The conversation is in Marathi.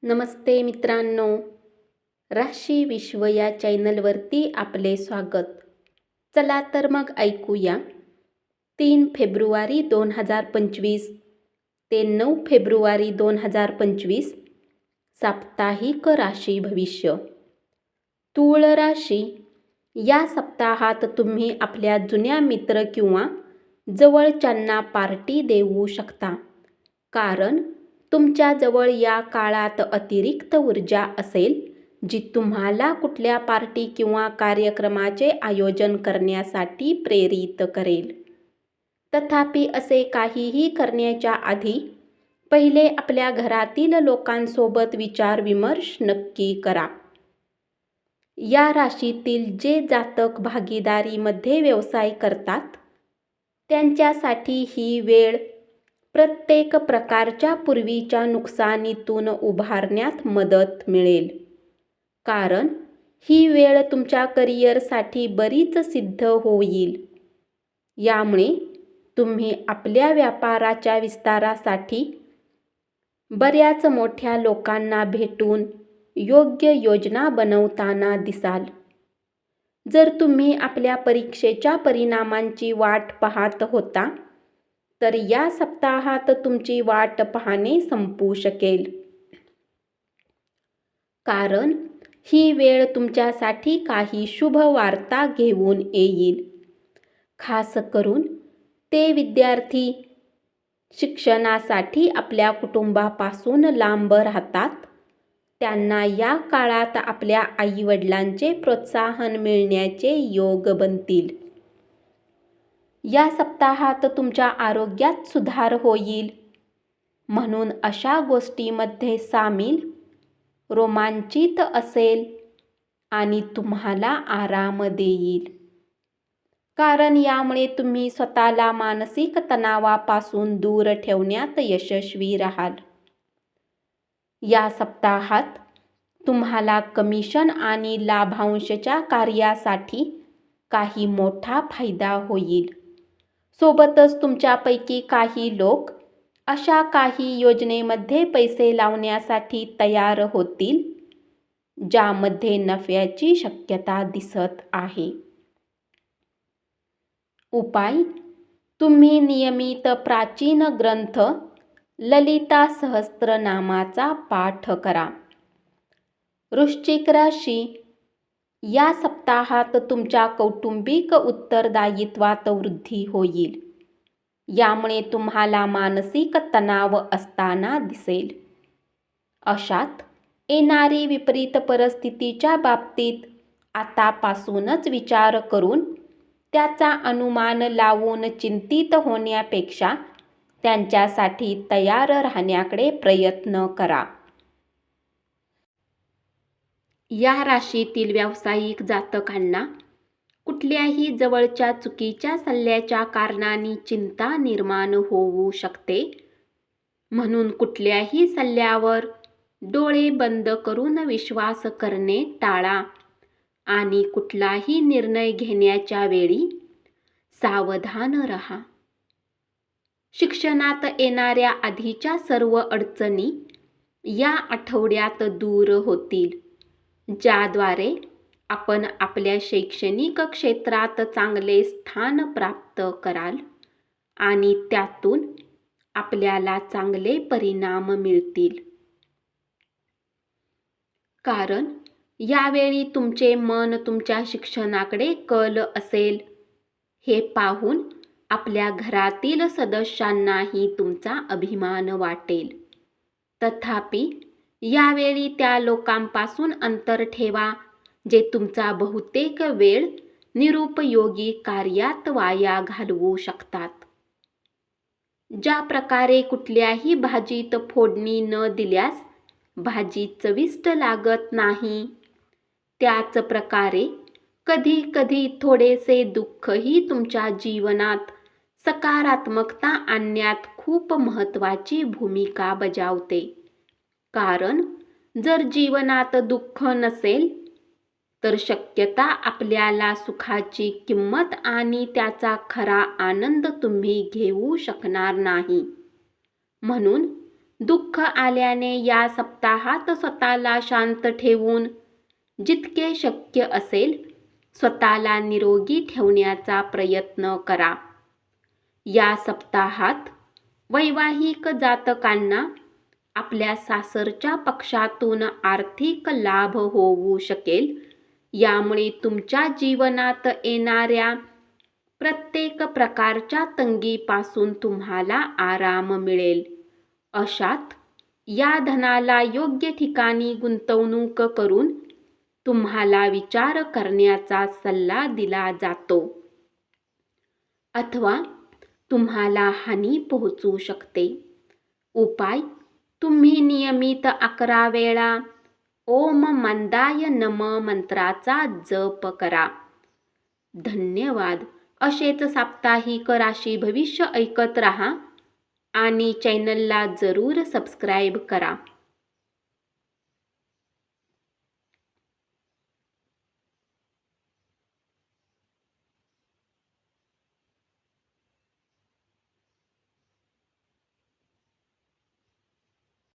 नमस्ते मित्रांनो, राशी विश्व या चॅनलवरती आपले स्वागत. चला तर मग ऐकूया 3 फेब्रुवारी 2025 ते 9 फेब्रुवारी 2025 साप्ताहिक राशी भविष्य. तूळ राशी. या सप्ताहात तुम्ही आपल्या जुन्या मित्र किंवा जवळच्यांना पार्टी देऊ शकता, कारण तुमच्या जवळ या काळात अतिरिक्त ऊर्जा असेल जी तुम्हाला कुठल्या पार्टी किंवा कार्यक्रमाचे आयोजन करण्यासाठी प्रेरित करेल. तथापि असे काहीही करण्याच्या आधी पहिले आपल्या घरातील लोकांसोबत विचारविमर्श नक्की करा. या राशीतील जे जातक भागीदारीमध्ये व्यवसाय करतात त्यांच्यासाठी ही वेळ प्रत्येक प्रकारच्या पूर्वीच्या नुकसानीतून उभारण्यात मदत मिळेल, कारण ही वेळ तुमच्या करिअरसाठी बरीच सिद्ध होईल. यामुळे तुम्ही आपल्या व्यापाराच्या विस्तारासाठी बऱ्याच मोठ्या लोकांना भेटून योग्य योजना बनवताना दिसाल. जर तुम्ही आपल्या परीक्षेच्या परिणामांची वाट पाहत होता तर या सप्ताहात तुमची वाट पाहणे संपू शकेल, कारण ही वेळ तुमच्यासाठी काही शुभ वार्ता घेऊन येईल. खास करून ते विद्यार्थी शिक्षणासाठी आपल्या कुटुंबापासून लांब राहतात त्यांना या काळात आपल्या आईवडिलांचे प्रोत्साहन मिळण्याचे योग बनतील. या सप्ताहात तुमच्या आरोग्यात सुधार होईल, म्हणून अशा गोष्टींमध्ये सामील रोमांचित असेल आणि तुम्हाला आराम देईल, कारण यामुळे तुम्ही स्वतःला मानसिक तणावापासून दूर ठेवण्यात यशस्वी राहाल. या सप्ताहात तुम्हाला कमिशन आणि लाभांशच्या कार्यासाठी काही मोठा फायदा होईल. सोबतच तुमच्यापैकी काही लोक अशा काही योजनेमध्ये पैसे लावण्यासाठी तयार होतील ज्यामध्ये नफ्याची शक्यता दिसत आहे. उपाय. तुम्ही नियमित प्राचीन ग्रंथ ललिता सहस्त्रनामाचा पाठ करा. वृश्चिक राशी. या सप्ताहात तुमच्या कौटुंबिक उत्तरदायित्वात वृद्धी होईल. यामुळे तुम्हाला मानसिक तणाव असताना दिसेल. अशात येणारी विपरीत परिस्थितीच्या बाबतीत आतापासूनच विचार करून त्याचा अनुमान लावून चिंतित होण्यापेक्षा त्यांच्यासाठी तयार राहण्याकडे प्रयत्न करा. या राशीतील व्यावसायिक जातकांना कुठल्याही जवळच्या चुकीच्या सल्ल्याच्या कारणाने चिंता निर्माण होऊ शकते, म्हणून कुठल्याही सल्ल्यावर डोळे बंद करून विश्वास करणे टाळा आणि कुठलाही निर्णय घेण्याच्या वेळी सावधान रहा. शिक्षणात येणाऱ्या आधीच्या सर्व अडचणी या आठवड्यात दूर होतील, ज्याद्वारे आपण आपल्या शैक्षणिक क्षेत्रात चांगले स्थान प्राप्त कराल आणि त्यातून आपल्याला चांगले परिणाम मिळतील. कारण यावेळी तुमचे मन तुमच्या शिक्षणाकडे कल असेल हे पाहून आपल्या घरातील सदस्यांनाही तुमचा अभिमान वाटेल. तथापि यावेळी त्या लोकांपासून अंतर ठेवा जे तुमचा बहुतेक वेळ निरुपयोगी कार्यात वाया घालवू शकतात. ज्या प्रकारे कुठल्याही भाजीत फोडणी न दिल्यास भाजी चविष्ट लागत नाही, त्याच प्रकारे कधी कधी थोडेसे दुःखही तुमच्या जीवनात सकारात्मकता आणण्यात खूप महत्त्वाची भूमिका बजावते. कारण जर जीवनात दुःख नसेल तर शक्यता आपल्याला सुखाची किंमत आणि त्याचा खरा आनंद तुम्ही घेऊ शकणार नाही. म्हणून दुःख आल्याने या सप्ताहात स्वतःला शांत ठेवून जितके शक्य असेल स्वतःला निरोगी ठेवण्याचा प्रयत्न करा. या सप्ताहात वैवाहिक जातकांना आपल्या सासरच्या पक्षातून आर्थिक लाभ होऊ शकेल. यामुळे तुमच्या जीवनात येणाऱ्या प्रत्येक प्रकारच्या तंगीपासून तुम्हाला आराम मिळेल. अशात या धनाला योग्य ठिकाणी गुंतवणूक करून तुम्हाला विचार करण्याचा सल्ला दिला जातो, अथवा तुम्हाला हानी पोहोचू शकते. उपाय: तुम्ही नियमित 11 वेळा ओम मंदाय नम मंत्राचा जप करा. धन्यवाद. असेच साप्ताहिक राशी भविष्य ऐकत रहा आणि चॅनलला जरूर सबस्क्राईब करा.